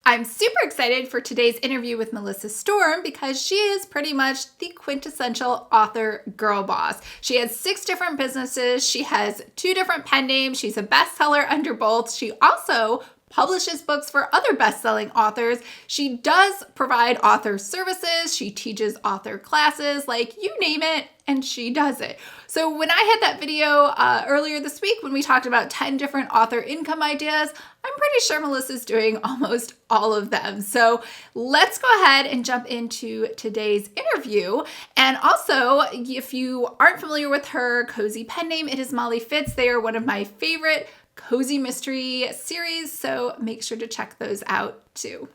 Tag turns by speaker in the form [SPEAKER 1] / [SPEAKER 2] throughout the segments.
[SPEAKER 1] I'm super excited for today's interview with Melissa Storm because she is pretty much the quintessential author girl boss. She has 6 different businesses. She has 2 different pen names. She's a bestseller under both. She also publishes books for other best-selling authors. She does provide author services. She teaches author classes, like you name it, and she does it. So when I had that video earlier this week when we talked about 10 different author income ideas, I'm pretty sure Melissa's doing almost all of them. So let's go ahead and jump into today's interview. And also, if you aren't familiar with her cozy pen name, it is Molly Fitz. They are one of my favorite Cozy Mystery series, so make sure to check those out too.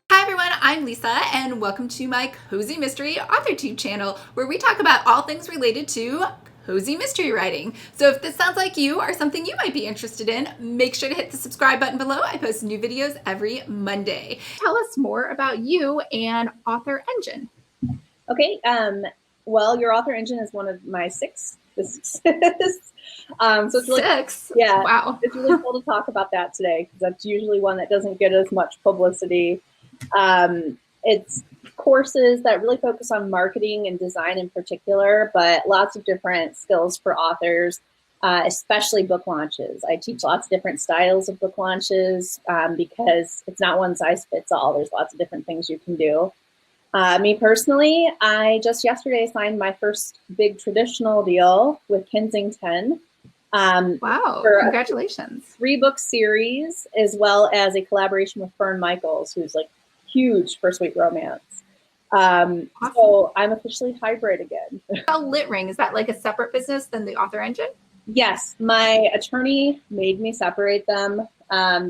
[SPEAKER 1] Hi everyone, I'm Lisa, and welcome to my Cozy Mystery AuthorTube channel, where we talk about all things related to cozy mystery writing. So if this sounds like you or something you might be interested in, make sure to hit the subscribe button below. I post new videos every Monday. Tell us more about you and Author Engine.
[SPEAKER 2] Okay, well, your author engine is one of my 6 businesses. So it's really,
[SPEAKER 1] 6?
[SPEAKER 2] Yeah,
[SPEAKER 1] wow.
[SPEAKER 2] It's really cool to talk about that today because that's usually one that doesn't get as much publicity. It's courses that really focus on marketing and design in particular, but lots of different skills for authors, especially book launches. I teach lots of different styles of book launches because it's not one size fits all. There's lots of different things you can do. Me personally, I just yesterday signed my first big traditional deal with Kensington.
[SPEAKER 1] Wow, congratulations.
[SPEAKER 2] 3-book series, as well as a collaboration with Fern Michaels, who's like huge first week romance. Awesome. So I'm officially hybrid again.
[SPEAKER 1] LitRing, is that like a separate business than the Author Engine?
[SPEAKER 2] Yes, my attorney made me separate them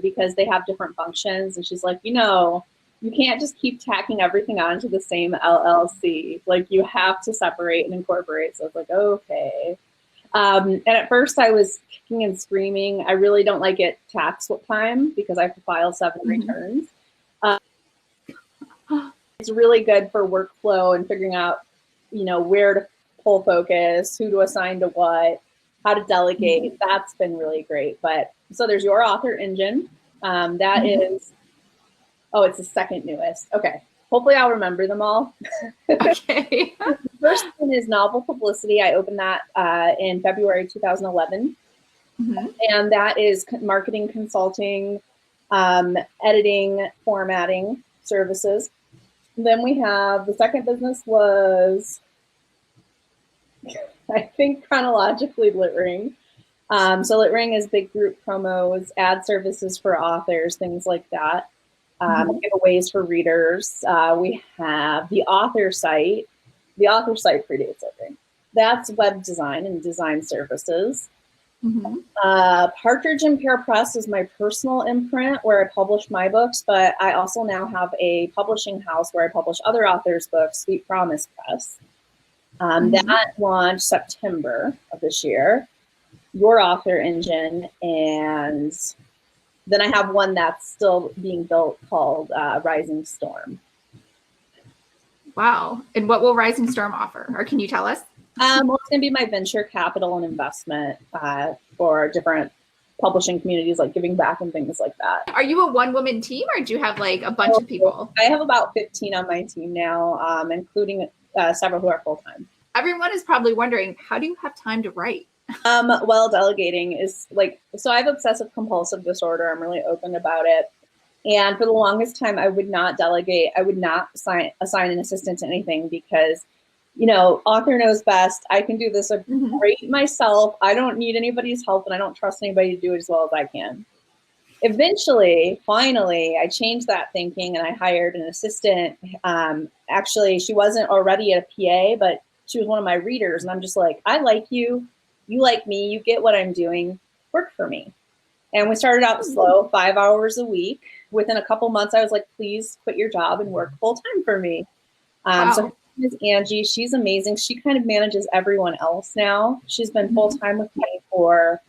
[SPEAKER 2] because they have different functions. And she's like, you can't just keep tacking everything onto the same LLC. Like you have to separate and incorporate. So I was like, okay. And at first I was kicking and screaming. I really don't like it tax time because I have to file 7 returns. It's really good for workflow and figuring out, where to pull focus, who to assign to what, how to delegate. That's been really great. But so there's your author engine. That is, it's the second newest. Okay. Hopefully I'll remember them all.
[SPEAKER 1] Okay.
[SPEAKER 2] The first one is novel publicity. I opened that in February 2011. And that is marketing, consulting, editing, formatting services. And then we have the second business was, I think chronologically, LitRing. So LitRing is big group promos, ad services for authors, things like that. Giveaways for readers. We have the author site. The author site predates LitRing. That's web design and design services. Partridge and Pear Press is my personal imprint where I publish my books, but I also now have a publishing house where I publish other authors' books, Sweet Promise Press. That launched September of this year. Your author engine, and then I have one that's still being built called Rising Storm.
[SPEAKER 1] Wow. And what will Rising Storm offer? Or can you tell us?
[SPEAKER 2] Well, it's going to be my venture capital and investment for different publishing communities, like giving back and things like that.
[SPEAKER 1] Are you a one-woman team or do you have like a bunch of people?
[SPEAKER 2] I have about 15 on my team now, including several who are full-time.
[SPEAKER 1] Everyone is probably wondering, how do you have time to write?
[SPEAKER 2] Well, delegating is so I have obsessive compulsive disorder. I'm really open about it. And for the longest time, I would not delegate. I would not assign an assistant to anything because, author knows best. I can do this great myself. I don't need anybody's help and I don't trust anybody to do it as well as I can. Eventually, finally, I changed that thinking and I hired an assistant. Actually, she wasn't already a PA, but she was one of my readers. And I'm just like, I like you. You like me. You get what I'm doing. Work for me. And we started out slow, 5 hours a week. Within a couple months, I was like, please quit your job and work full time for me. So her name is Angie. She's amazing. She kind of manages everyone else now. She's been full time with me for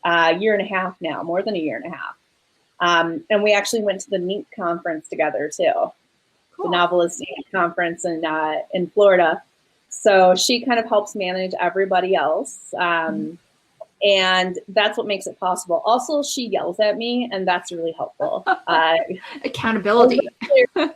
[SPEAKER 2] a year and a half now, more than a year and a half. And we actually went to the NEAT conference together too, the Novelist conference in Florida. So she kind of helps manage everybody else. And that's what makes it possible. Also, she yells at me, and that's really helpful.
[SPEAKER 1] Accountability.
[SPEAKER 2] I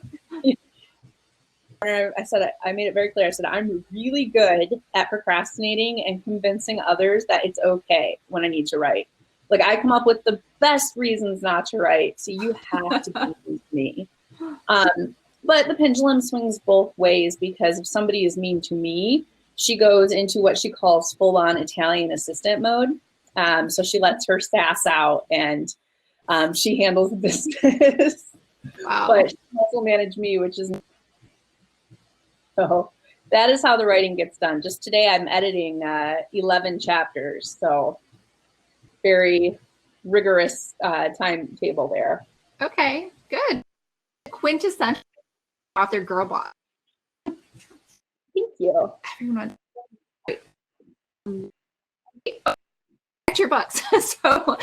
[SPEAKER 2] made it very clear. I said, I'm really good at procrastinating and convincing others that it's okay when I need to write. Like, I come up with the best reasons not to write, so you have to convince me. But the pendulum swings both ways, because if somebody is mean to me, she goes into what she calls full-on Italian assistant mode. So she lets her sass out, and she handles the business.
[SPEAKER 1] Wow.
[SPEAKER 2] But she also manage me, which is... So that is how the writing gets done. Just today, I'm editing 11 chapters. So very rigorous timetable there.
[SPEAKER 1] Okay, good. Quintessential author girl boss.
[SPEAKER 2] Thank you.
[SPEAKER 1] Everyone. Your books. So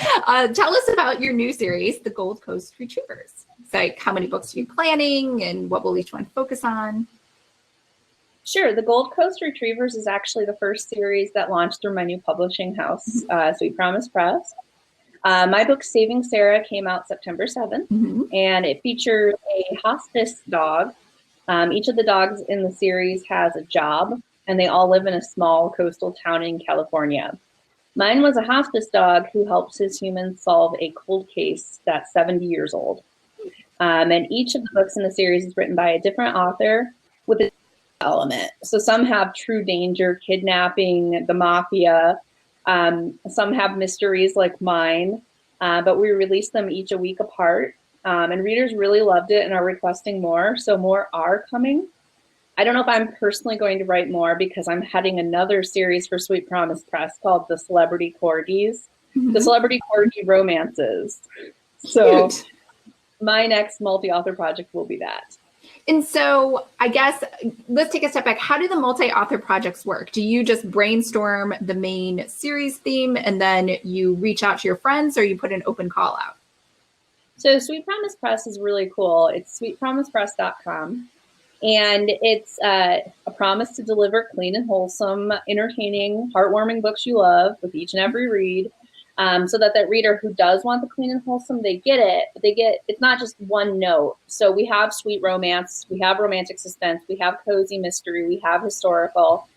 [SPEAKER 1] tell us about your new series, The Gold Coast Retrievers. It's like, how many books are you planning, and what will each one focus on?
[SPEAKER 2] Sure. The Gold Coast Retrievers is actually the first series that launched through my new publishing house, Sweet Promise Press. My book, Saving Sarah, came out September 7th, and it features a hospice dog. Each of the dogs in the series has a job, and they all live in a small coastal town in California. Mine was a hospice dog who helps his humans solve a cold case that's 70 years old. And each of the books in the series is written by a different author with a element. So some have true danger, kidnapping, the mafia. Some have mysteries like mine, but we release them each a week apart. And readers really loved it and are requesting more, so more are coming. I don't know if I'm personally going to write more, because I'm heading another series for Sweet Promise Press called The Celebrity Corgis, The Celebrity Corgi Romances. So my next multi-author project will be that.
[SPEAKER 1] And so I guess let's take a step back. How do the multi-author projects work? Do you just brainstorm the main series theme and then you reach out to your friends, or you put an open call out?
[SPEAKER 2] So Sweet Promise Press is really cool. It's sweetpromisepress.com. And it's a promise to deliver clean and wholesome, entertaining, heartwarming books you love with each and every read. So that reader who does want the clean and wholesome, they get it. But it's not just one note. So we have sweet romance, we have romantic suspense, we have cozy mystery, we have historical.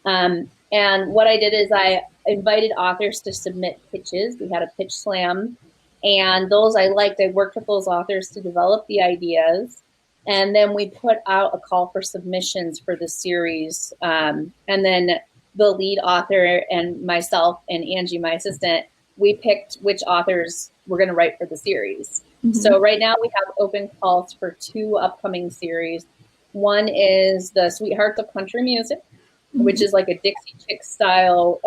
[SPEAKER 2] And what I did is I invited authors to submit pitches. We had a pitch slam, and those I liked. I worked with those authors to develop the ideas. And then we put out a call for submissions for the series. And then the lead author and myself and Angie, my assistant, we picked which authors we're going to write for the series. So right now we have open calls for 2 upcoming series. One is the Sweethearts of Country Music, which is like a Dixie Chick style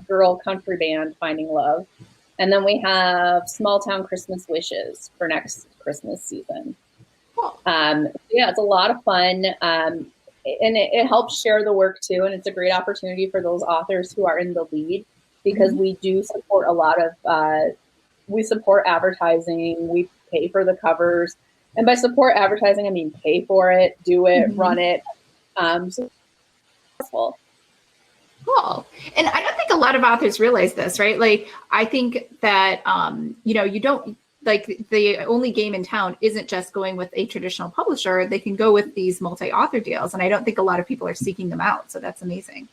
[SPEAKER 2] girl country band finding love. And then we have Small Town Christmas Wishes for next Christmas season. Yeah, it's a lot of fun. And it helps share the work too. And it's a great opportunity for those authors who are in the lead, because we do support a lot of, we support advertising, we pay for the covers. And by support advertising, I mean pay for it, do it, run it. So
[SPEAKER 1] Cool. And I don't think a lot of authors realize this, right? Like, I think that, you don't, like, the only game in town isn't just going with a traditional publisher. They can go with these multi-author deals. And I don't think a lot of people are seeking them out. So that's amazing.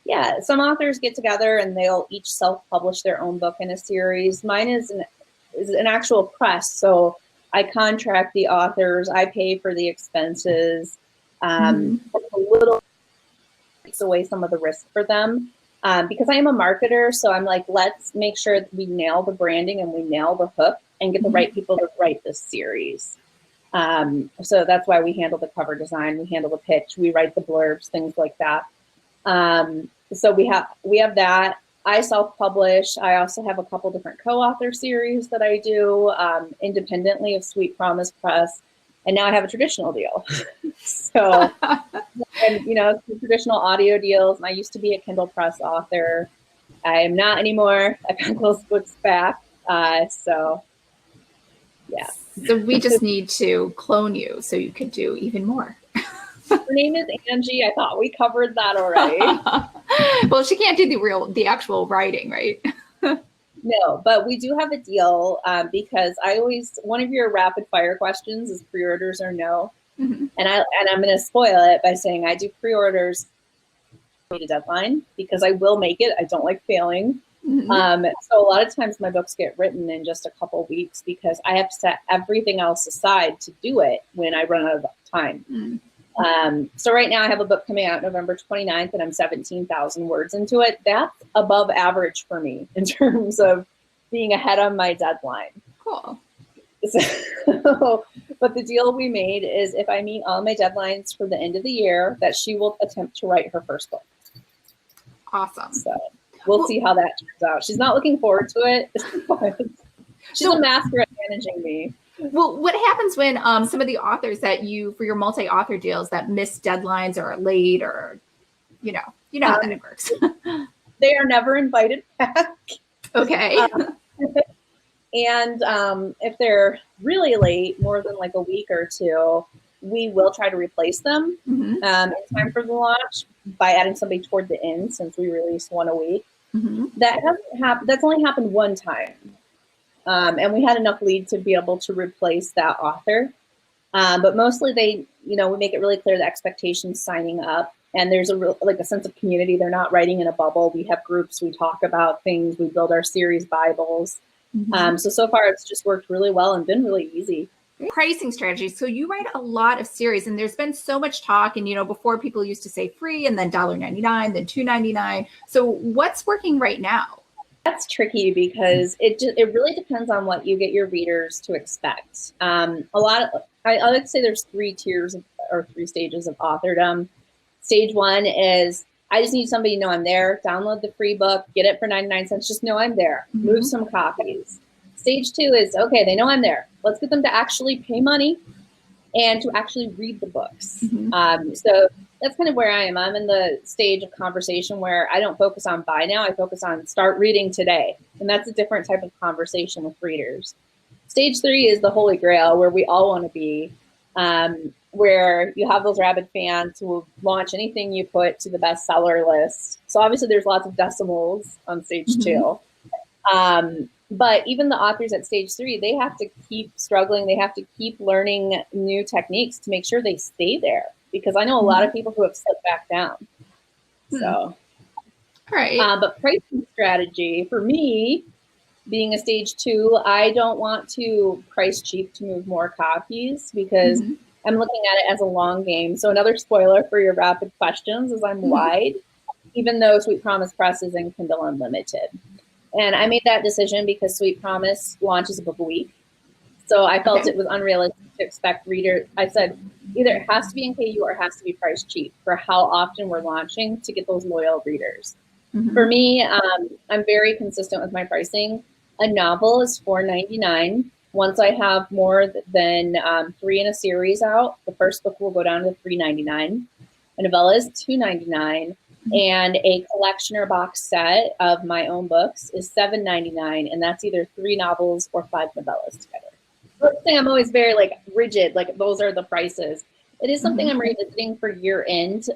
[SPEAKER 2] Yeah, some authors get together and they'll each self-publish their own book in a series. Mine is an actual press. So I contract the authors. I pay for the expenses. A little takes away some of the risk for them. Because I am a marketer, so I'm like, let's make sure that we nail the branding and we nail the hook and get the right people to write this series. So that's why we handle the cover design, we handle the pitch, we write the blurbs, things like that. So we have that. I self-publish. I also have a couple different co-author series that I do independently of Sweet Promise Press. And now I have a traditional deal. So, and, it's the traditional audio deals. And I used to be a Kindle Press author. I am not anymore. I got those books back. So, yeah.
[SPEAKER 1] So we just need to clone you so you can do even more.
[SPEAKER 2] Her name is Angie. I thought we covered that already.
[SPEAKER 1] Well, she can't do the actual writing, right?
[SPEAKER 2] No, but we do have a deal because one of your rapid fire questions is pre-orders or no. Mm-hmm. And I'm going to spoil it by saying I do pre-orders to a deadline because I will make it. I don't like failing. Mm-hmm. So a lot of times my books get written in just a couple weeks because I have to set everything else aside to do it when I run out of time. Mm-hmm. So right now I have a book coming out November 29th and I'm 17,000 words into it. That's above average for me in terms of being ahead of my deadline.
[SPEAKER 1] Cool.
[SPEAKER 2] So, but the deal we made is if I meet all my deadlines for the end of the year, that she will attempt to write her first book.
[SPEAKER 1] Awesome.
[SPEAKER 2] So we'll see how that turns out. She's not looking forward to it. She's a master at managing me.
[SPEAKER 1] Well, what happens when some of the authors that for your multi-author deals that miss deadlines or are late or, you know how that works.
[SPEAKER 2] They are never invited back.
[SPEAKER 1] Okay.
[SPEAKER 2] And if they're really late, more than like a week or two, we will try to replace them in time for the launch by adding somebody toward the end since we release one a week. Mm-hmm. That hasn't happened. That's only happened one time. And we had enough lead to be able to replace that author. But mostly we make it really clear the expectations signing up. And there's a sense of community. They're not writing in a bubble. We have groups. We talk about things. We build our series Bibles. Mm-hmm. So far, it's just worked really well and been really easy.
[SPEAKER 1] Pricing strategies. So you write a lot of series and there's been so much talk. And, before people used to say free and then $1.99, then $2.99. So what's working right now?
[SPEAKER 2] That's tricky because it really depends on what you get your readers to expect. I like to say there's 3 tiers or 3 stages of authordom. Stage 1 is I just need somebody to know I'm there. Download the free book, get it for 99 cents. Just know I'm there. Mm-hmm. Move some copies. Stage 2 is, okay, they know I'm there. Let's get them to actually pay money and to actually read the books. Mm-hmm. So that's kind of where I am. I'm in the stage of conversation where I don't focus on buy now. I focus on start reading today. And that's a different type of conversation with readers. Stage 3 is the holy grail where we all want to be, where you have those rabid fans who will launch anything you put to the bestseller list. So obviously there's lots of decimals on stage 2. But even the authors at stage 3, they have to keep struggling. They have to keep learning new techniques to make sure they stay there. Because I know a lot of people who have slipped back down. So,
[SPEAKER 1] all right.
[SPEAKER 2] But pricing strategy for me, being a stage 2, I don't want to price cheap to move more copies because I'm looking at it as a long game. So another spoiler for your rapid questions is I'm wide, even though Sweet Promise Press is in Kindle Unlimited. And I made that decision because Sweet Promise launches a book a week. So I felt it was unrealistic to expect readers. I said, either it has to be in KU or it has to be priced cheap for how often we're launching to get those loyal readers. Mm-hmm. For me, I'm very consistent with my pricing. A novel is $4.99. Once I have more than 3 in a series out, the first book will go down to $3.99. A novella is $2.99. And a collection or box set of my own books is $7.99. And that's either 3 novels or 5 novellas together. Let's say I'm always very rigid, those are the prices. It is something I'm revisiting for year end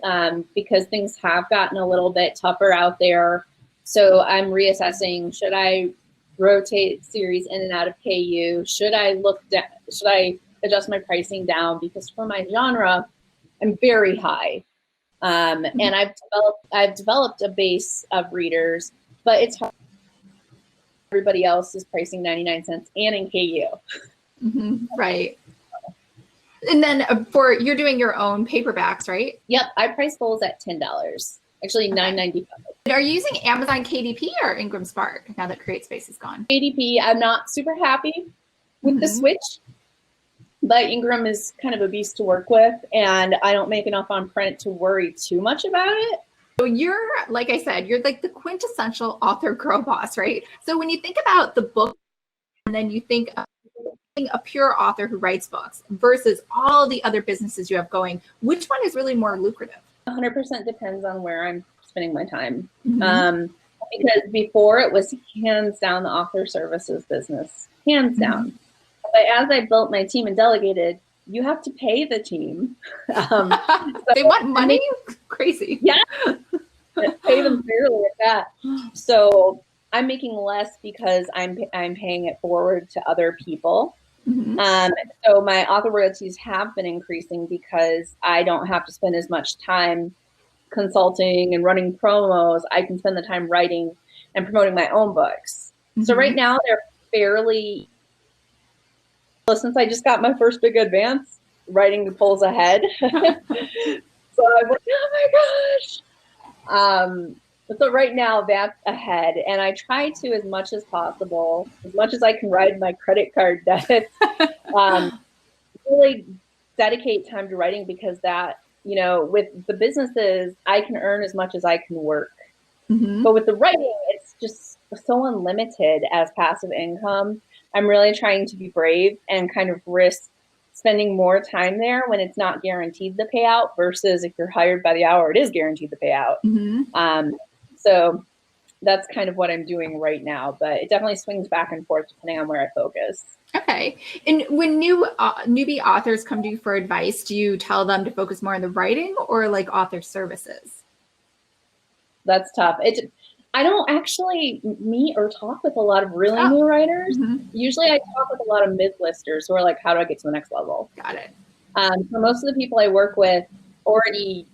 [SPEAKER 2] because things have gotten a little bit tougher out there. So I'm reassessing, should I rotate series in and out of KU? Should I adjust my pricing down? Because for my genre, I'm very high. And I've developed a base of readers, but it's hard. Everybody else is pricing 99 cents and in KU.
[SPEAKER 1] Right. And then you're doing your own paperbacks, right?
[SPEAKER 2] Yep. I price those at $10. Actually, $9.95.
[SPEAKER 1] Are you using Amazon KDP or Ingram Spark now that CreateSpace is gone?
[SPEAKER 2] KDP, I'm not super happy with the switch, but Ingram is kind of a beast to work with, and I don't make enough on print to worry too much about it.
[SPEAKER 1] So you're, like I said, you're like the quintessential author girl boss, right? So when you think about the book, and then you think of a pure author who writes books versus all the other businesses you have going, which one is really more lucrative?
[SPEAKER 2] 100% depends on where I'm spending my time. Because before it was hands down the author services business, hands down. But as I built my team and delegated, you have to pay the team.
[SPEAKER 1] They want money? Crazy.
[SPEAKER 2] Yeah. Pay them fairly at that. So I'm making less because I'm paying it forward to other people.
[SPEAKER 1] Mm-hmm.
[SPEAKER 2] So my author royalties have been increasing because I don't have to spend as much time consulting and running promos. I can spend the time writing and promoting my own books. Mm-hmm. So right now they're fairly, since I just got my first big advance, writing pulls ahead. So I'm like, oh my gosh. So right now that's ahead, and I try to, as much as possible, as much as I can ride my credit card debt, really dedicate time to writing, because that, with the businesses, I can earn as much as I can work. Mm-hmm. But with the writing, it's just so unlimited as passive income. I'm really trying to be brave and kind of risk spending more time there when it's not guaranteed the payout, versus if you're hired by the hour, it is guaranteed the payout. Mm-hmm. So that's kind of what I'm doing right now, but it definitely swings back and forth depending on where I focus.
[SPEAKER 1] Okay. And when newbie authors come to you for advice, do you tell them to focus more on the writing or like author services?
[SPEAKER 2] That's tough. I don't actually meet or talk with a lot of really new writers. Mm-hmm. Usually I talk with a lot of mid-listers who are like, how do I get to the next level?
[SPEAKER 1] Got it.
[SPEAKER 2] So most of the people I work with already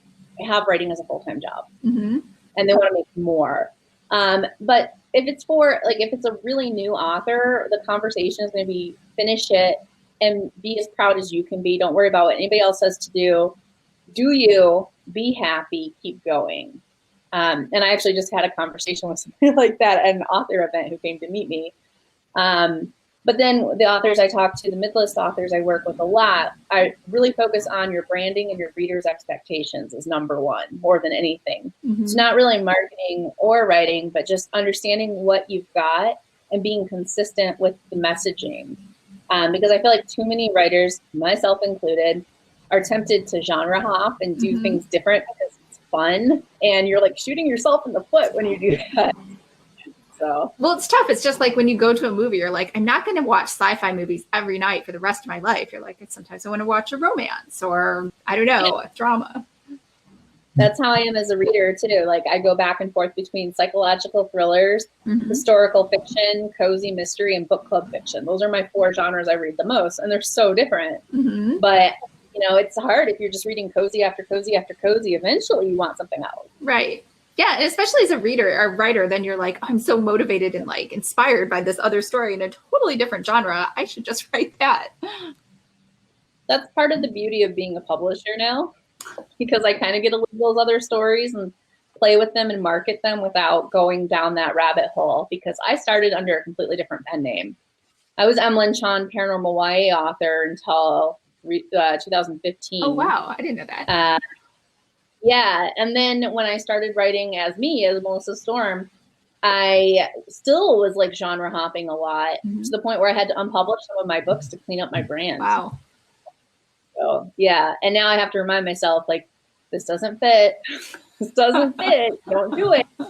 [SPEAKER 2] have writing as a full-time job. Mm-hmm. And they want to make more. But if it's if it's a really new author, the conversation is going to be finish it and be as proud as you can be. Don't worry about what anybody else says to do. Do you, be happy, keep going. And I actually just had a conversation with somebody like that at an author event who came to meet me. But then the authors I talk to, the mid-list authors I work with a lot, I really focus on your branding and your readers' expectations is number one, more than anything. Mm-hmm. It's not really marketing or writing, but just understanding what you've got and being consistent with the messaging. Because I feel like too many writers, myself included, are tempted to genre hop and do things different because it's fun. And you're like shooting yourself in the foot when you do that. So.
[SPEAKER 1] Well, it's tough. It's just like when you go to a movie, you're like, I'm not going to watch sci-fi movies every night for the rest of my life. You're like, sometimes I want to watch a romance or, I don't know, a drama.
[SPEAKER 2] That's how I am as a reader, too. Like, I go back and forth between psychological thrillers, historical fiction, cozy mystery, and book club fiction. Those are my 4 genres I read the most, and they're so different. Mm-hmm. But, it's hard if you're just reading cozy after cozy after cozy. Eventually, you want something else.
[SPEAKER 1] Right. Yeah, and especially as a reader or writer, then you're like, I'm so motivated and like inspired by this other story in a totally different genre. I should just write that.
[SPEAKER 2] That's part of the beauty of being a publisher now, because I kind of get to look at those other stories and play with them and market them without going down that rabbit hole, because I started under a completely different pen name. I was Emlyn Chan, paranormal YA author until 2015.
[SPEAKER 1] Oh, wow. I didn't know that.
[SPEAKER 2] Yeah. And then when I started writing as me, as Melissa Storm, I still was like genre hopping a lot to the point where I had to unpublish some of my books to clean up my brand.
[SPEAKER 1] Wow.
[SPEAKER 2] So, yeah. And now I have to remind myself, like, this doesn't fit. This doesn't fit. Don't do it. And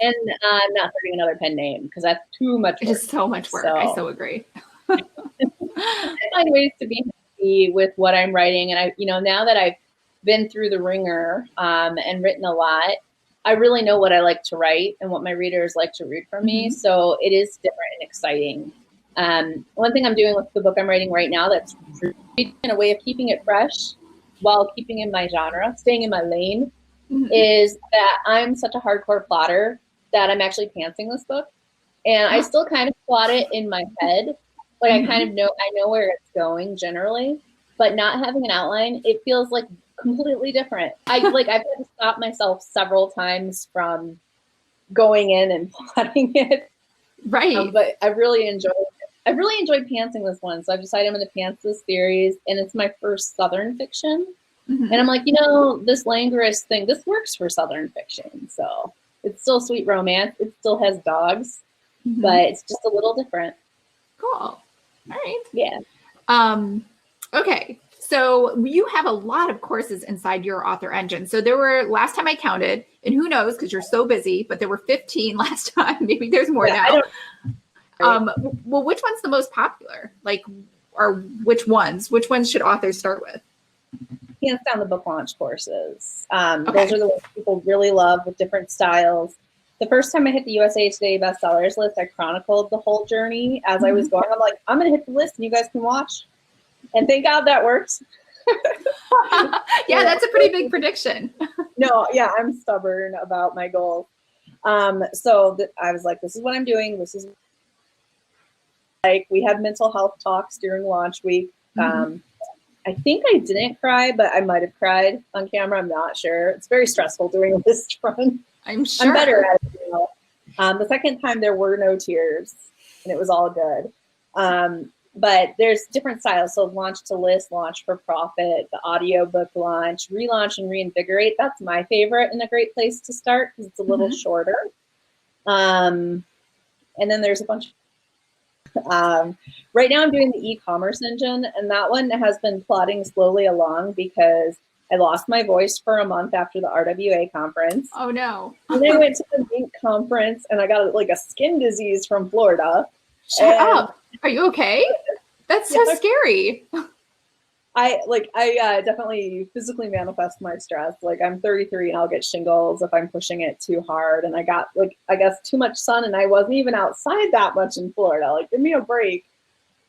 [SPEAKER 2] I'm not starting another pen name because that's too much work.
[SPEAKER 1] It is so much work. So, I so agree.
[SPEAKER 2] I find ways to be happy with what I'm writing. And now that I've been through the ringer and written a lot, I really know what I like to write and what my readers like to read from me. So it is different and exciting. One thing I'm doing with the book I'm writing right now that's in a way of keeping it fresh while keeping in my genre, staying in my lane, is that I'm such a hardcore plotter that I'm actually pantsing this book. And I still kind of plot it in my head. Like I kind of know where it's going generally, but not having an outline, it feels like completely different. I've had to stop myself several times from going in and plotting it.
[SPEAKER 1] Right.
[SPEAKER 2] But I really enjoyed pantsing this one. So I've decided I'm going to pants this series, and it's my first Southern fiction. And I'm like, this languorous thing, this works for Southern fiction. So it's still sweet romance. It still has dogs, but it's just a little different.
[SPEAKER 1] Cool. All right.
[SPEAKER 2] Yeah.
[SPEAKER 1] Okay. So you have a lot of courses inside your author engine. So there were, last time I counted, and who knows, because you're so busy, but there were 15 last time. Maybe there's more now. Well, which one's the most popular? Like, which ones? Which ones should authors start with?
[SPEAKER 2] Hands down, the book launch courses. Those are the ones people really love with different styles. The first time I hit the USA Today bestsellers list, I chronicled the whole journey as I was going. I'm like, I'm going to hit the list and you guys can watch. And thank God that worked.
[SPEAKER 1] Yeah, that's a pretty big prediction.
[SPEAKER 2] No, yeah, I'm stubborn about my goals. So I was like, this is what I'm doing. This is like, we had mental health talks during launch week. I think I didn't cry, but I might have cried on camera. I'm not sure. It's very stressful doing a list run.
[SPEAKER 1] I'm sure.
[SPEAKER 2] I'm better at it now. The second time there were no tears and it was all good. But there's different styles. So launch to list, launch for profit, the audiobook launch, relaunch and reinvigorate. That's my favorite and a great place to start because it's a little shorter. And then there's a bunch. Right now I'm doing the e-commerce engine, and that one has been plodding slowly along because I lost my voice for a month after the RWA conference.
[SPEAKER 1] Oh no.
[SPEAKER 2] And then I went to the Mink conference and I got like a skin disease from Florida.
[SPEAKER 1] Shut up. Are you okay? That's so scary.
[SPEAKER 2] I definitely physically manifest my stress. Like I'm 33 and I'll get shingles if I'm pushing it too hard. And I got I guess too much sun and I wasn't even outside that much in Florida. Like give me a break.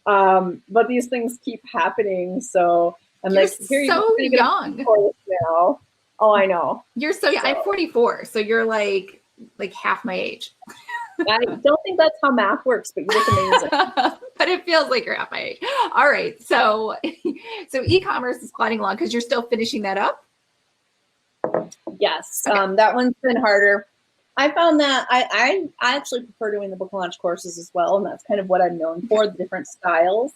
[SPEAKER 2] But these things keep happening. So I'm
[SPEAKER 1] You're
[SPEAKER 2] like, here
[SPEAKER 1] so young
[SPEAKER 2] now. Oh, I know.
[SPEAKER 1] You're so young. I'm 44. So you're like half my age.
[SPEAKER 2] I don't think that's how math works, but you look amazing.
[SPEAKER 1] But it feels like you're half my age. All right. So e-commerce is plodding along because you're still finishing that up?
[SPEAKER 2] Yes.
[SPEAKER 1] Okay.
[SPEAKER 2] That one's been harder. I found that I actually prefer doing the book launch courses as well. And that's kind of what I'm known for, the different styles.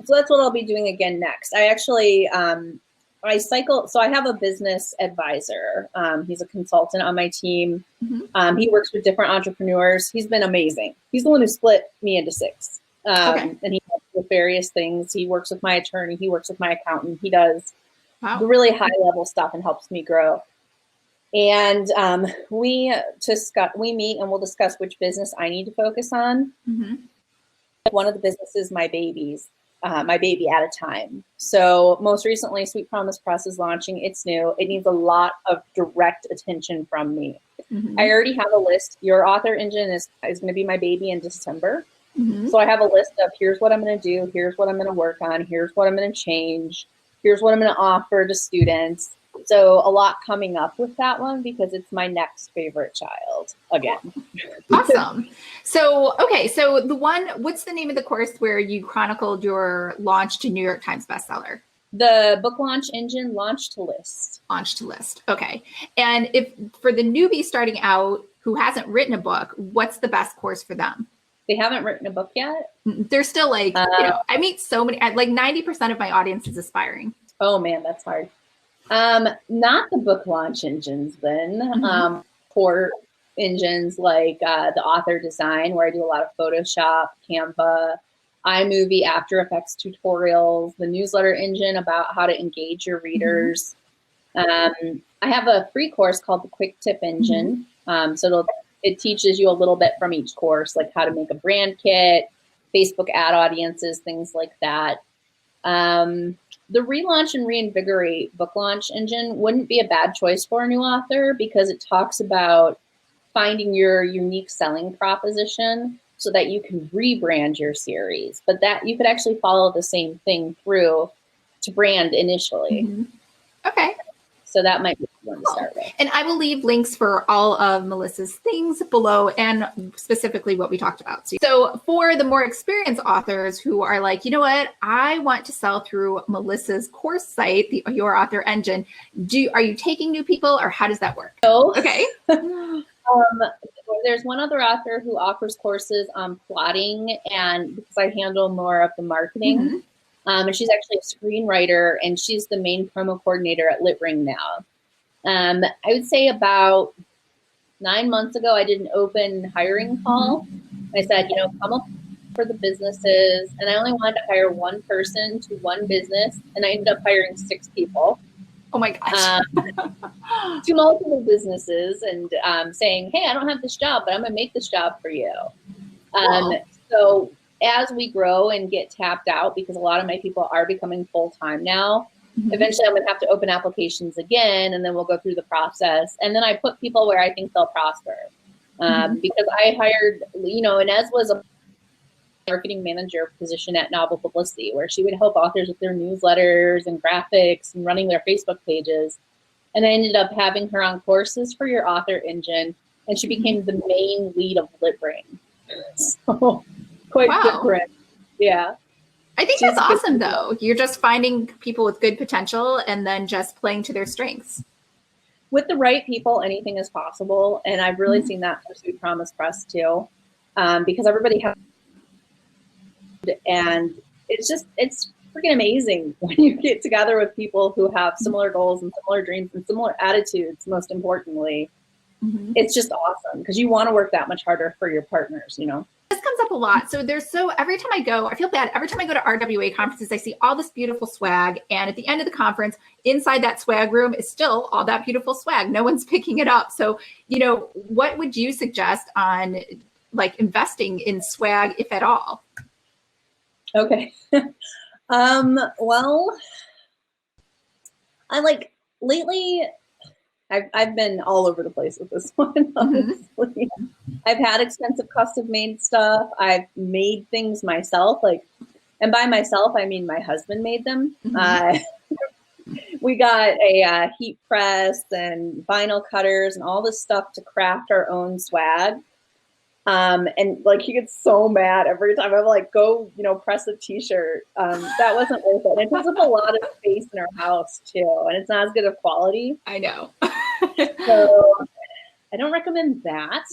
[SPEAKER 2] So that's what I'll be doing again next. I actually, I have a business advisor. He's a consultant on my team. He works with different entrepreneurs. He's been amazing. He's the one who split me into 6. And he helps with various things. He works with my attorney. He works with my accountant. He does the really high level stuff and helps me grow. And we meet and we'll discuss which business I need to focus on. One of the businesses, my baby at a time. So most recently, Sweet Promise Press is launching. It's new. It needs a lot of direct attention from me. I already have a list. Your author engine is going to be my baby in December. So I have a list of here's what I'm going to do. Here's what I'm going to work on. Here's what I'm going to change. Here's what I'm going to offer to students. So a lot coming up with that one because it's my next favorite child again.
[SPEAKER 1] Awesome. So, okay. So what's the name of the course where you chronicled your launch to New York Times bestseller?
[SPEAKER 2] The book launch engine, launch to list.
[SPEAKER 1] Launch to list. Okay. And if for the newbie starting out who hasn't written a book, what's the best course for them?
[SPEAKER 2] They haven't written a book yet.
[SPEAKER 1] They're still like, I meet so many, like 90% of my audience is aspiring.
[SPEAKER 2] Oh man, that's hard. Not the book launch engines then, core engines like the author design where I do a lot of Photoshop, Canva, iMovie, After Effects tutorials, the newsletter engine about how to engage your readers. I have a free course called the Quick Tip Engine. So it teaches you a little bit from each course, like how to make a brand kit, Facebook ad audiences, things like that. The relaunch and reinvigorate book launch engine wouldn't be a bad choice for a new author because it talks about finding your unique selling proposition so that you can rebrand your series, but that you could actually follow the same thing through to brand initially.
[SPEAKER 1] Okay.
[SPEAKER 2] So that might be one to start with.
[SPEAKER 1] And I will leave links for all of Melissa's things below and specifically what we talked about. So for the more experienced authors who are like, you know what, I want to sell through Melissa's course site, Your Author Engine. Are you taking new people or how does that work?
[SPEAKER 2] No.
[SPEAKER 1] Okay.
[SPEAKER 2] There's one other author who offers courses on plotting and because I handle more of the marketing. And she's actually a screenwriter and she's the main promo coordinator at LitRing now. I would say about 9 months ago, I did an open hiring call. I said, come up for the businesses. And I only wanted to hire one person to one business. And I ended up hiring 6 people.
[SPEAKER 1] Oh my gosh.
[SPEAKER 2] To multiple businesses and saying, hey, I don't have this job, but I'm going to make this job for you.
[SPEAKER 1] Cool.
[SPEAKER 2] So as we grow and get tapped out, because a lot of my people are becoming full-time now, eventually I'm going to have to open applications again, and then we'll go through the process. And then I put people where I think they'll prosper. Because I hired, Inez was a marketing manager position at Novel Publicity, where she would help authors with their newsletters and graphics and running their Facebook pages. And I ended up having her on courses for Your Author Engine, and she became the main lead of LitRing. So quite different. Yeah.
[SPEAKER 1] I think that's awesome, though. You're just finding people with good potential and then just playing to their strengths.
[SPEAKER 2] With the right people, anything is possible. And I've really seen that for Sweet Promise Press too, because everybody has, and it's freaking amazing when you get together with people who have similar goals and similar dreams and similar attitudes, most importantly. It's just awesome because you want to work that much harder for your partners,
[SPEAKER 1] This comes up a lot. So every time I go, I feel bad. Every time I go to RWA conferences, I see all this beautiful swag. And at the end of the conference, inside that swag room is still all that beautiful swag. No one's picking it up. So, what would you suggest on like investing in swag, if at all?
[SPEAKER 2] Okay. Well, lately, I've been all over the place with this one, honestly. I've had expensive custom made stuff. I've made things myself, and by myself, I mean my husband made them. We got a heat press and vinyl cutters and all this stuff to craft our own swag. And he gets so mad every time I'm like, go, press a t-shirt. That wasn't worth it. And it takes up a lot of space in our house too. And it's not as good of quality.
[SPEAKER 1] I know.
[SPEAKER 2] So I don't recommend that.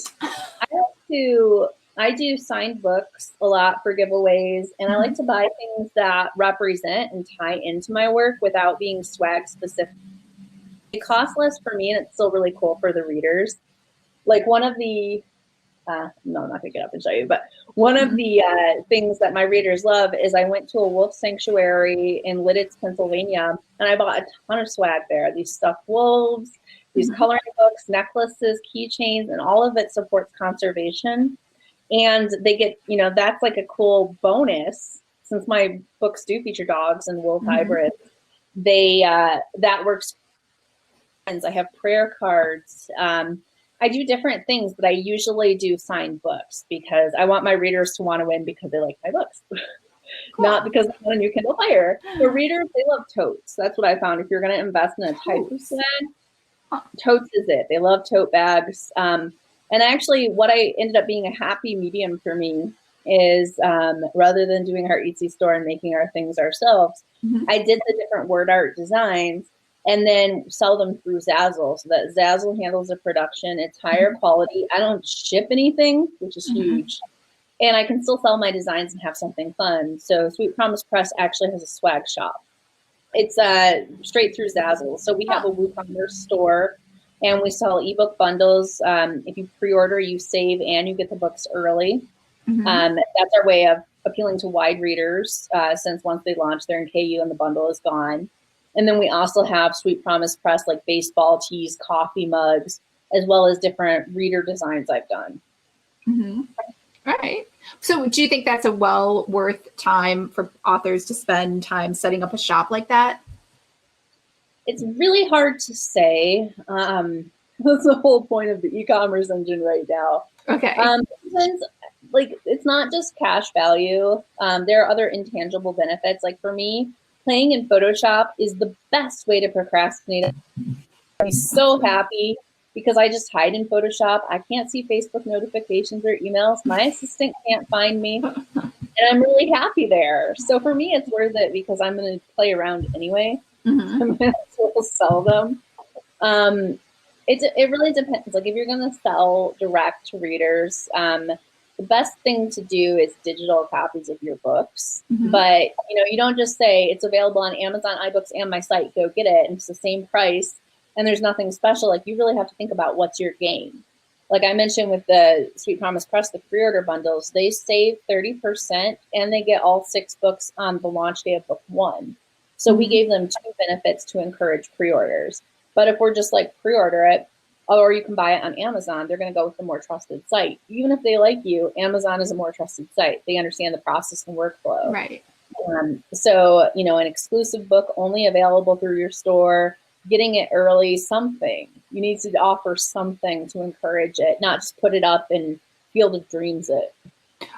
[SPEAKER 2] I do signed books a lot for giveaways, and I like to buy things that represent and tie into my work without being swag specific. It costs less for me, and it's still really cool for the readers. Like one of the no, I'm not gonna get up and show you, but one of the things that my readers love is I went to a wolf sanctuary in Lititz, Pennsylvania, and I bought a ton of swag there. These stuffed wolves, these coloring books, necklaces, keychains, and all of it supports conservation. And they get, that's like a cool bonus, since my books do feature dogs and wolf hybrids. They that works. I have prayer cards. I do different things, but I usually do signed books because I want my readers to want to win because they like my books, not because they want a new Kindle Fire. For readers, they love totes. That's what I found. If you're going to invest in a type of swag, totes is it. They love tote bags. And actually, what I ended up being a happy medium for me is rather than doing our Etsy store and making our things ourselves, I did the different word art designs and then sell them through Zazzle, so that Zazzle handles the production. It's higher quality. I don't ship anything, which is huge. And I can still sell my designs and have something fun. So Sweet Promise Press actually has a swag shop. It's straight through Zazzle. So we have a WooCommerce store, and we sell ebook bundles. If you pre-order, you save and you get the books early. That's our way of appealing to wide readers, since once they launch, they're in KU and the bundle is gone. And then we also have Sweet Promise Press, like baseball tees, coffee mugs, as well as different reader designs I've done.
[SPEAKER 1] All right. So do you think that's a well worth time for authors to spend time setting up a shop like that?
[SPEAKER 2] It's really hard to say. That's the whole point of the e-commerce engine right now.
[SPEAKER 1] Okay.
[SPEAKER 2] It's not just cash value. There are other intangible benefits. Like for me, playing in Photoshop is the best way to procrastinate. I'm so happy because I just hide in Photoshop. I can't see Facebook notifications or emails. My assistant can't find me, and I'm really happy there. So for me, it's worth it because I'm going to play around anyway. I'm going to sell them. It really depends. Like if you're going to sell direct to readers, the best thing to do is digital copies of your books. But, you don't just say it's available on Amazon, iBooks, and my site, go get it. And it's the same price and there's nothing special. Like you really have to think about what's your game. Like I mentioned with the Sweet Promise Press, the pre-order bundles, they save 30% and they get all 6 books on the launch day of book 1. So we gave them 2 benefits to encourage pre-orders. But if we're just like pre-order it, or you can buy it on Amazon. They're going to go with the more trusted site. Even if they like you, Amazon is a more trusted site. They understand the process and workflow.
[SPEAKER 1] Right.
[SPEAKER 2] So, an exclusive book only available through your store, getting it early, something. You need to offer something to encourage it, not just put it up and Field of Dreams it.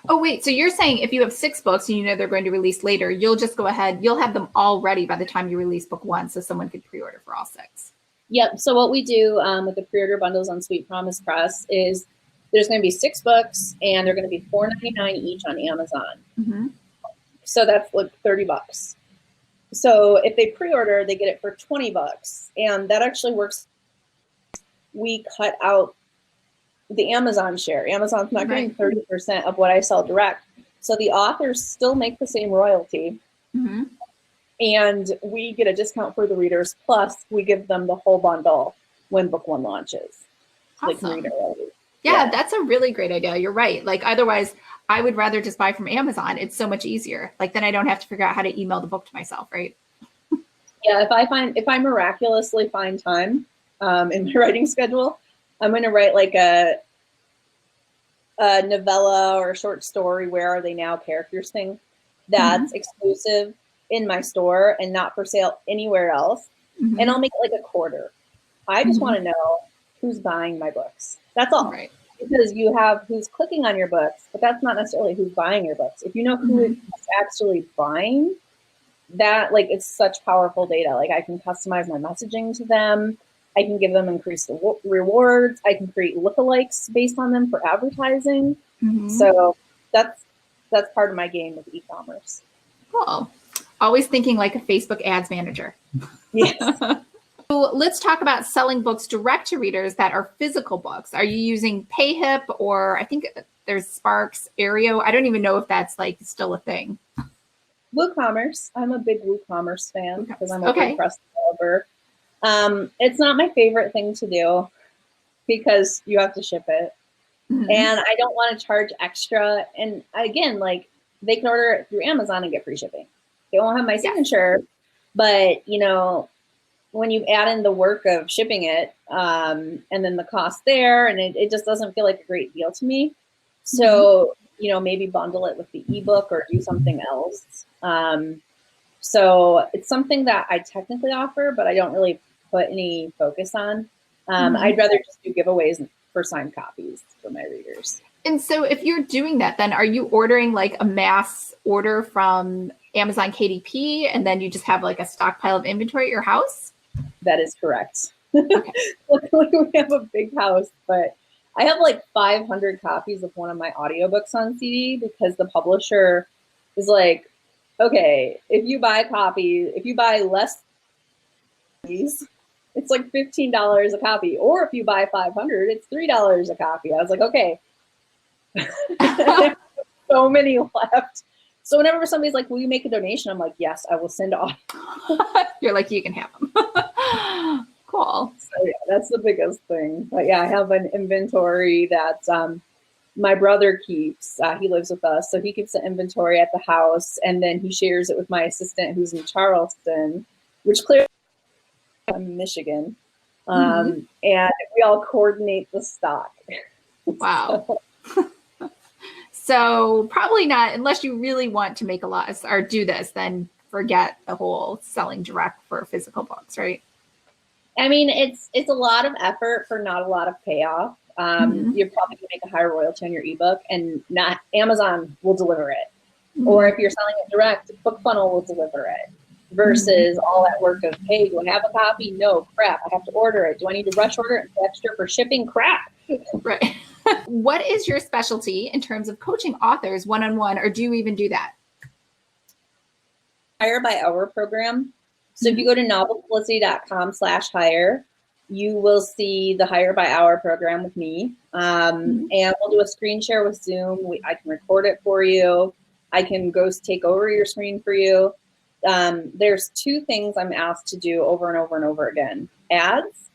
[SPEAKER 1] Oh, wait. So you're saying if you have 6 books and they're going to release later, you'll just go ahead, you'll have them all ready by the time you release book 1 so someone could pre-order for all 6.
[SPEAKER 2] Yep. So what we do with the pre-order bundles on Sweet Promise Press is there's going to be 6 books and they're going to be $4.99 each on Amazon.
[SPEAKER 1] Mm-hmm.
[SPEAKER 2] So that's like $30. So if they pre-order, they get it for $20, and that actually works. We cut out the Amazon share. Amazon's not getting 30% of what I sell direct. So the authors still make the same royalty.
[SPEAKER 1] Mm-hmm.
[SPEAKER 2] And we get a discount for the readers. Plus, we give them the whole bundle when book 1 launches. So
[SPEAKER 1] awesome.
[SPEAKER 2] They can read it early.
[SPEAKER 1] Yeah, that's a really great idea. You're right. Like, otherwise, I would rather just buy from Amazon. It's so much easier. Like, then I don't have to figure out how to email the book to myself, right?
[SPEAKER 2] Yeah, if I miraculously find time in my writing schedule, I'm going to write like a novella or a short story, Where Are They Now characters thing that's exclusive in my store and not for sale anywhere else. Mm-hmm. And I'll make it like a quarter. I just want to know who's buying my books. That's all.
[SPEAKER 1] Right.
[SPEAKER 2] Because you have who's clicking on your books, but that's not necessarily who's buying your books. If you know who is actually buying, that like it's such powerful data. Like I can customize my messaging to them. I can give them increased rewards. I can create lookalikes based on them for advertising. Mm-hmm. So that's part of my game with e-commerce.
[SPEAKER 1] Cool. Always thinking like a Facebook ads manager.
[SPEAKER 2] Yes.
[SPEAKER 1] So let's talk about selling books direct to readers that are physical books. Are you using PayHip, or I think there's Sparks, Aereo? I don't even know if that's like still a thing.
[SPEAKER 2] WooCommerce. I'm a big WooCommerce fan because I'm a WordPress developer. It's not my favorite thing to do because you have to ship it. Mm-hmm. And I don't want to charge extra. And again, like they can order it through Amazon and get free shipping. They won't have my signature, but when you add in the work of shipping it, and then the cost there, and it just doesn't feel like a great deal to me. So, maybe bundle it with the ebook or do something else. So it's something that I technically offer, but I don't really put any focus on. I'd rather just do giveaways for signed copies for my readers.
[SPEAKER 1] And so if you're doing that, then are you ordering like a mass order from Amazon KDP and then you just have like a stockpile of inventory at your house?
[SPEAKER 2] That is correct. Okay. Luckily, we have a big house, but I have like 500 copies of one of my audiobooks on CD because the publisher is like, okay, if you buy less, it's like $15 a copy. Or if you buy 500, it's $3 a copy. I was like, okay. So many left. So whenever somebody's like, will you make a donation? I'm like, yes, I will send off.
[SPEAKER 1] You're like, you can have them. Cool.
[SPEAKER 2] So yeah, that's the biggest thing. But yeah, I have an inventory that my brother keeps. He lives with us. So he keeps the inventory at the house. And then he shares it with my assistant who's in Charleston, which clearly I'm in Michigan. And we all coordinate the stock.
[SPEAKER 1] Wow. So probably not, unless you really want to make a lot or do this, then forget the whole selling direct for physical books, right?
[SPEAKER 2] I mean, it's a lot of effort for not a lot of payoff. You're probably gonna make a higher royalty on your ebook, and not Amazon will deliver it. Or if you're selling it direct, BookFunnel will deliver it. Versus all that work of, hey, do I have a copy? No, crap, I have to order it. Do I need to rush order it extra for shipping? Crap.
[SPEAKER 1] Right. What is your specialty in terms of coaching authors one-on-one, or do you even do that?
[SPEAKER 2] Hire by hour program. So if you go to novelpublicity.com/hire, you will see the Hire by Hour program with me. And we'll do a screen share with Zoom. I can record it for you. I can take over your screen for you. There's 2 things I'm asked to do over and over and over again. Ads.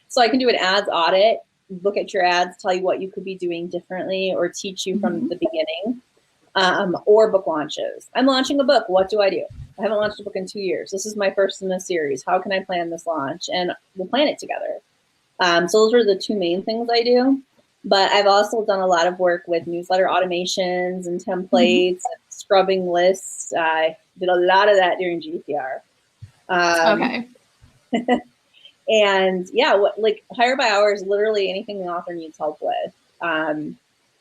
[SPEAKER 2] So I can do an ads audit, look at your ads, tell you what you could be doing differently, or teach you from the beginning, or book launches. I'm launching a book. What do I do? I haven't launched a book in 2 years. This is my first in the series. How can I plan this launch? And we'll plan it together. So those are the two main things I do. But I've also done a lot of work with newsletter automations and templates, and scrubbing lists. I did a lot of that during GDPR.
[SPEAKER 1] Okay.
[SPEAKER 2] And yeah, like hire by hour is literally anything the author needs help with.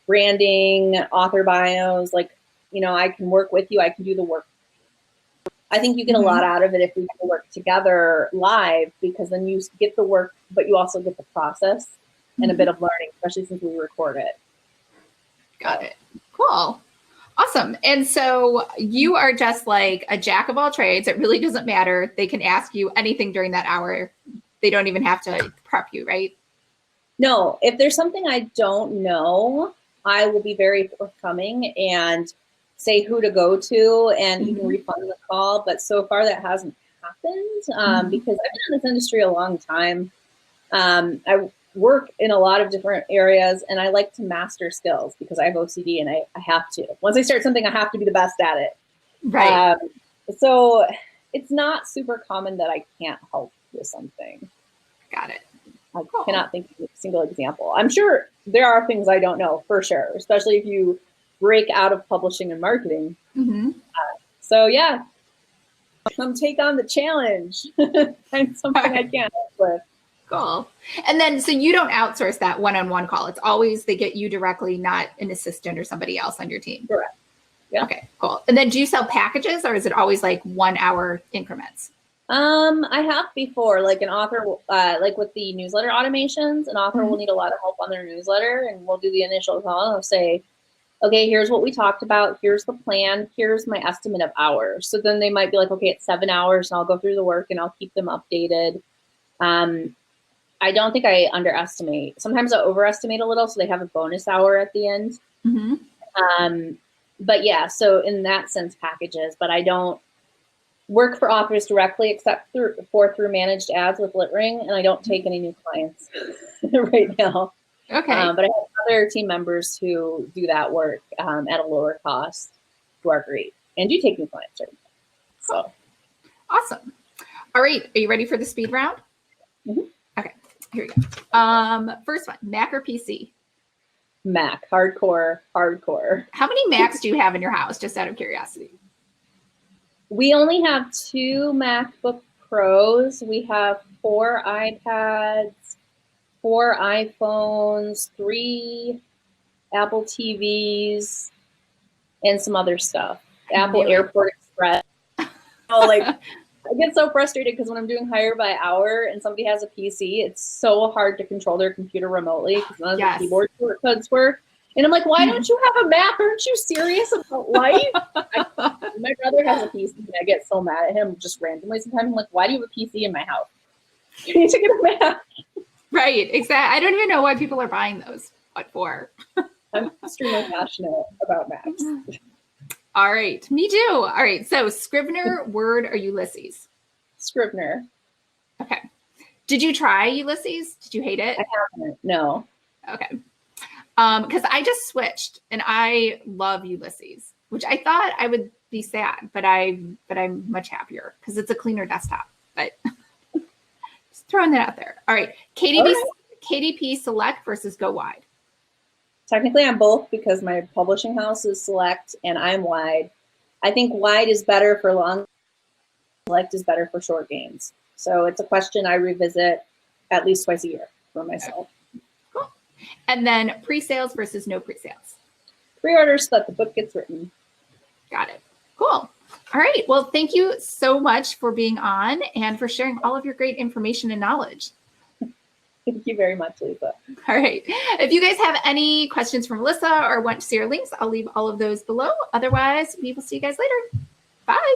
[SPEAKER 2] Branding, author bios, like, you know, I can work with you. I can do the work. I think you get a lot out of it if we work together live, because then you get the work, but you also get the process and a bit of learning, especially since we record it.
[SPEAKER 1] Got it. Cool. Awesome. And so you are just like a jack of all trades. It really doesn't matter. They can ask you anything during that hour. They don't even have to prep you, right?
[SPEAKER 2] No, if there's something I don't know, I will be very forthcoming and say who to go to and even refund the call. But so far that hasn't happened because I've been in this industry a long time. I work in a lot of different areas, and I like to master skills because I have OCD and I have to. Once I start something, I have to be the best at it.
[SPEAKER 1] Right.
[SPEAKER 2] So it's not super common that I can't help with something.
[SPEAKER 1] Got it.
[SPEAKER 2] I cannot think of a single example. I'm sure there are things I don't know for sure, especially if you break out of publishing and marketing. So yeah, come take on the challenge. Find something I can't help with.
[SPEAKER 1] Cool. And then, so you don't outsource that one-on-one call. It's always they get you directly, not an assistant or somebody else on your team.
[SPEAKER 2] Correct. Yeah.
[SPEAKER 1] Okay, cool. And then do you sell packages, or is it always like 1 hour increments?
[SPEAKER 2] I have before, like an author, like with the newsletter automations, an author will need a lot of help on their newsletter, and we'll do the initial call. I'll say, okay, here's what we talked about. Here's the plan. Here's my estimate of hours. So then they might be like, okay, it's 7 hours, and I'll go through the work and I'll keep them updated. I don't think I underestimate. Sometimes I overestimate a little, so they have a bonus hour at the end. But yeah, so in that sense, packages. But I don't work for authors directly except through managed ads with LitRing, and I don't take any new clients right now.
[SPEAKER 1] Okay.
[SPEAKER 2] But I have other team members who do that work at a lower cost, who are great and do take new clients. Right now. So
[SPEAKER 1] awesome. All right, are you ready for the speed round? Okay, here we go. First one, Mac or PC?
[SPEAKER 2] Mac, hardcore.
[SPEAKER 1] How many Macs do you have in your house, just out of curiosity?
[SPEAKER 2] We only have 2 MacBook Pros. We have 4 iPads, 4 iPhones, 3 Apple TVs, and some other stuff. Apple Airport Express. I get so frustrated because when I'm doing hire by hour and somebody has a PC, it's so hard to control their computer remotely because none of the keyboard shortcuts work. And I'm like, why don't you have a Mac? Aren't you serious about life? My brother has a PC, and I get so mad at him just randomly sometimes. I'm like, why do you have a PC in my house? You need to get a Mac.
[SPEAKER 1] Right, exactly. I don't even know why people are buying those. What for?
[SPEAKER 2] I'm extremely passionate about Macs.
[SPEAKER 1] All right, me too. All right, so Scrivener, Word, or Ulysses?
[SPEAKER 2] Scrivener.
[SPEAKER 1] Okay. Did you try Ulysses? Did you hate it?
[SPEAKER 2] I haven't, no.
[SPEAKER 1] Okay. Because I just switched, and I love Ulysses, which I thought I would be sad, but I'm much happier because it's a cleaner desktop. But just throwing that out there. All right, KDP Select versus Go Wide.
[SPEAKER 2] Technically, I'm both because my publishing house is Select and I'm Wide. I think Wide is better for long. Select is better for short games. So it's a question I revisit at least twice a year for myself.
[SPEAKER 1] Cool. And then pre-sales versus no pre-sales.
[SPEAKER 2] Pre-orders so that the book gets written.
[SPEAKER 1] Got it. Cool. All right. Well, thank you so much for being on and for sharing all of your great information and knowledge.
[SPEAKER 2] Thank you very much, Lisa.
[SPEAKER 1] All right. If you guys have any questions for Melissa or want to see her links, I'll leave all of those below. Otherwise, we will see you guys later. Bye.